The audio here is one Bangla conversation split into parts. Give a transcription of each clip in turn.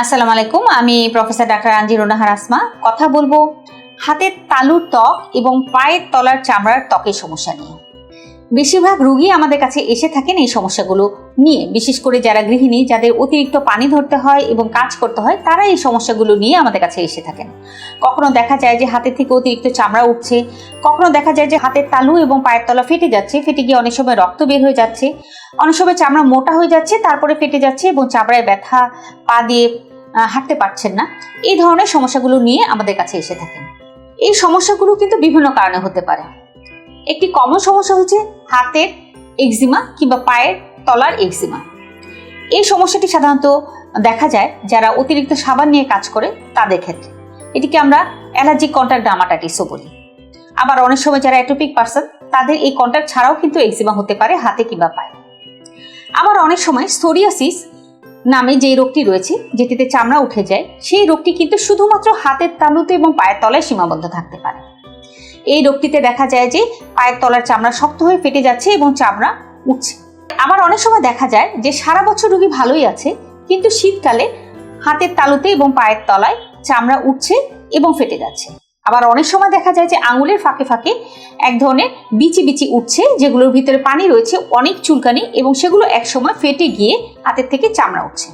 আসসালামু আলাইকুম, আমি প্রফেসর ডাক্তার আঞ্জিরুন নাহার আসমা। কথা বলবো হাতের তালুর ত্বক এবং পায়ের তলার চামড়ার ত্বকের সমস্যা নিয়ে। বেশিরভাগ রোগী আমাদের কাছে এসে থাকেন এই সমস্যাগুলো নিয়ে, বিশেষ করে যারা গৃহিণী, যাদের অতিরিক্ত পানি ধরতে হয় এবং কাজ করতে হয়, তারা এই সমস্যাগুলো নিয়ে আমাদের কাছে এসে থাকেন। কখনো দেখা যায় যে হাতের থেকে অতিরিক্ত চামড়া উঠছে, কখনো দেখা যায় যে হাতের তালু এবং পায়ের তলা ফেটে যাচ্ছে, ফেটে গিয়ে অনেক সময় রক্ত বের হয়ে যাচ্ছে, অনেক সময় চামড়া মোটা হয়ে যাচ্ছে, তারপরে ফেটে যাচ্ছে এবং চামড়ায় ব্যথা, পা দিয়ে হাঁটতে পারছেন না। এই ধরনের সমস্যাগুলো নিয়ে আমাদের কাছে এসে থাকেন। এই সমস্যাগুলো কিন্তু বিভিন্ন কারণে হতে পারে। একটি কমন সমস্যা হচ্ছে হাতের এক্সিমা কিংবা পায়ের তলার এক্সিমা। এই সমস্যাটি সাধারণত দেখা যায় যারা অতিরিক্ত সাবান নিয়ে কাজ করে তাদের ক্ষেত্রে। এটিকে আমরা অ্যালার্জিক কন্টাক্ট ডার্মাটাইটিসও বলি। আবার অনেক সময় যারা অ্যাটোপিক পারসন, তাদের এই কন্টাক্ট ছাড়াও কিন্তু এক্সিমা হতে পারে হাতে কিংবা পায়ে। আবার অনেক সময় সোরিয়াসিস নামে যে রোগটি রয়েছে, যেটিতে চামড়া উঠে যায়, সেই রোগটি কিন্তু শুধুমাত্র হাতের তালুতে এবং পায়ের তলায় সীমাবদ্ধ থাকতে পারে। এই রোগটিতে দেখা যায় যে পায়ের তলার চামড়া শক্ত হয়ে ফেটে যাচ্ছে এবং চামড়া উঠছে। আবার অনেক সময় দেখা যায় যে সারা বছর রোগী ভালোই আছে, কিন্তু শীতকালে হাতের তালুতে এবং পায়ের তলায় চামড়া উঠছে এবং ফেটে যাচ্ছে। আবার অনেক সময় দেখা যায় যে আঙুলের ফাঁকে ফাঁকে এক ধরনের বিচি বিচি উঠছে, যেগুলোর ভিতরে পানি রয়েছে, অনেক চুলকানি, এবং সেগুলো একসময় ফেটে গিয়ে হাতের থেকে চামড়া উঠছে।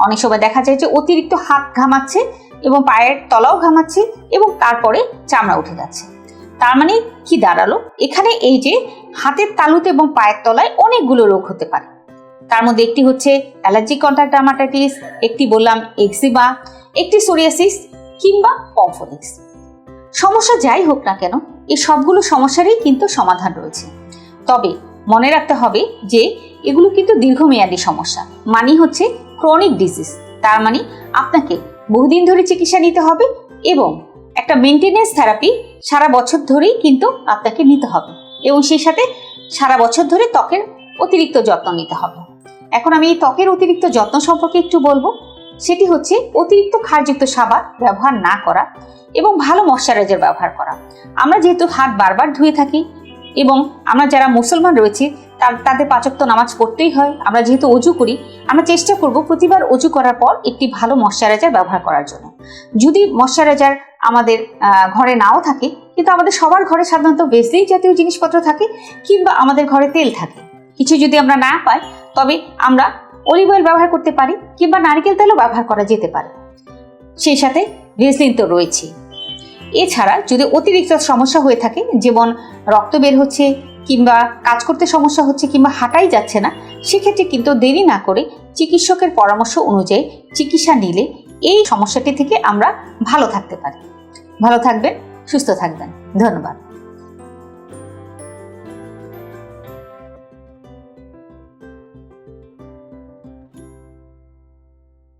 অনেক সময় দেখা যায় যে অতিরিক্ত হাত ঘামাচ্ছে এবং পায়ের তলাও ঘামাচ্ছে এবং তারপরে চামড়া উঠে যাচ্ছে। তার মানে কি দাঁড়ালো, এখানে এই যে হাতের তালুতে এবং পায়ের তলায় অনেকগুলো রোগ হতে পারে। তার মধ্যে একটি হচ্ছে অ্যালার্জিক কন্টাক্ট ডার্মাটাইটিস, একটি বললাম এক্সিমা, একটি সোরিয়াসিস কিংবা পমফোনিক্স। সমস্যা যাই হোক না কেন, এই সবগুলো সমস্যারই কিন্তু সমাধান রয়েছে। তবে মনে রাখতে হবে যে এগুলো কিন্তু দীর্ঘমেয়াদী সমস্যা, মানে হচ্ছে ক্রনিক ডিজিজ। তার মানে আপনাকে বহুদিন ধরে চিকিৎসা নিতে হবে এবং একটা মেনটেনেন্স থেরাপি সারা বছর ধরেই কিন্তু আপনাকে নিতে হবে, এবং সেই সাথে সারা বছর ধরে ত্বকের অতিরিক্ত যত্ন নিতে হবে। এখন আমি এই ত্বকের অতিরিক্ত যত্ন সম্পর্কে একটু বলবো। সেটি হচ্ছে অতিরিক্ত ক্ষারযুক্ত সাবান ব্যবহার না করা এবং ভালো ময়শ্চারাইজার ব্যবহার করা। আমরা যেহেতু হাত বারবার ধুয়ে থাকি এবং আমরা যারা মুসলমান রয়েছি তাদের 5 ওয়াক্ত নামাজ পড়তেই হয়, আমরা যেহেতু অজু করি, আমরা চেষ্টা করব প্রতিবার অজু করার পর একটি ভালো ময়শ্চারাইজার ব্যবহার করার জন্য। যদি ময়শ্চারাইজার আমাদের ঘরে নাও থাকে, কিন্তু আমাদের সবার ঘরে সাধারণত ভেসলিন জাতীয় জিনিসপত্র থাকে কিংবা আমাদের ঘরে তেল থাকে। কিছু যদি আমরা না পাই, তবে আমরা অলিভ অয়েল ব্যবহার করতে পারি কিংবা নারকেল তেলও ব্যবহার করা যেতে পারে। সেই সাথে ভেসলিন তো রয়েছে। এছাড়া যদি অতিরিক্ত সমস্যা হয়ে থাকে, যেমন রক্ত বের হচ্ছে কিংবা কাজ করতে সমস্যা হচ্ছে কিংবা হাঁটাই যাচ্ছে না, সেক্ষেত্রে কিন্তু দেরি না করে চিকিৎসকের পরামর্শ অনুযায়ী চিকিৎসা নিলে এই সমস্যাটি থেকে আমরা ভালো থাকতে পারি। ভালো থাকবেন, সুস্থ থাকবেন। ধন্যবাদ।